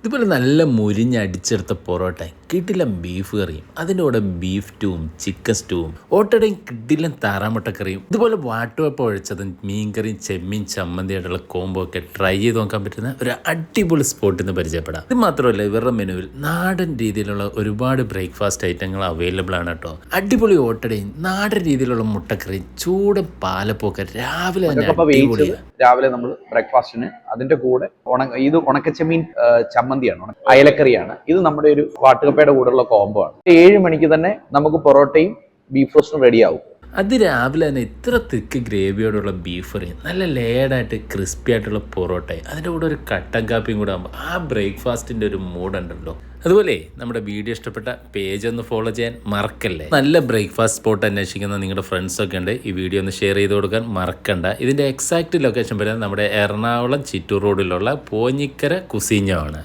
ഇതുപോലെ നല്ല മുരിഞ്ഞടിച്ചെടുത്ത പൊറോട്ട, കിടിലൻ ബീഫ് കറിയും, അതിൻ്റെ കൂടെ ബീഫ് സ്റ്റൂവും ചിക്കൻ സ്റ്റൂവും, ഓട്ടടയും കിടിലൻ താറാമുട്ടക്കറിയും, ഇതുപോലെ വാട്ടുവപ്പം ഒഴിച്ചതും മീൻകറിയും ചെമ്മീൻ ചമ്മന്തിയായിട്ടുള്ള കോംബോ ഒക്കെ ട്രൈ ചെയ്ത് നോക്കാൻ പറ്റുന്ന ഒരു അടിപൊളി സ്പോട്ടിൽ നിന്ന് പരിചയപ്പെടാം. ഇത് മാത്രമല്ല, ഇവരുടെ മെനുവിൽ നാടൻ രീതിയിലുള്ള ഒരുപാട് ബ്രേക്ക്ഫാസ്റ്റ് ഐറ്റങ്ങൾ അവൈലബിൾ ആണ് കേട്ടോ. അടിപൊളി ഓട്ടടയും നാടൻ രീതിയിലുള്ള മുട്ടക്കറിയും ചൂടും പാലപ്പൊക്കെ രാവിലെ രാവിലെ നമ്മൾ ബ്രേക്ക്ഫാസ്റ്റിന് അതിന്റെ കൂടെ ഇത് ഉണക്കച്ചെമ്മീൻ ചമ്മന്തിയാണ്, അയലക്കറിയാണ്. ഇത് നമ്മുടെ ഒരു വാട്ടുകപ്പയുടെ കൂടെയുള്ള കോംബോ ആണ്. 7 മണിക്ക് തന്നെ നമുക്ക് പൊറോട്ടയും ബീഫ് റോസ്റ്റും റെഡിയാവും. അത് രാവിലെ തന്നെ ഇത്ര തിക്ക് ഗ്രേവിയോടുള്ള ബീഫ് കറി, നല്ല ലേഡായിട്ട് ക്രിസ്പി ആയിട്ടുള്ള പൊറോട്ട, അതിൻ്റെ കൂടെ ഒരു കട്ടൻ കാപ്പിയും കൂടെ ആകുമ്പോൾ ആ ബ്രേക്ക്ഫാസ്റ്റിൻ്റെ ഒരു മൂഡുണ്ടല്ലോ. അതുപോലെ നമ്മുടെ വീഡിയോ ഇഷ്ടപ്പെട്ട പേജ് ഒന്ന് ഫോളോ ചെയ്യാൻ മറക്കല്ലേ. നല്ല ബ്രേക്ക്ഫാസ്റ്റ് സ്പോട്ട് അന്വേഷിക്കുന്ന നിങ്ങളുടെ ഫ്രണ്ട്സൊക്കെ ഉണ്ട്, ഈ വീഡിയോ ഒന്ന് ഷെയർ ചെയ്ത് കൊടുക്കാൻ മറക്കണ്ട. ഇതിൻ്റെ എക്സാക്റ്റ് ലൊക്കേഷൻ പറയുന്നത് നമ്മുടെ എറണാകുളം ചിറ്റൂർ റോഡിലുള്ള പോഞ്ഞിക്കര കുസീഞ്ഞമാണ്.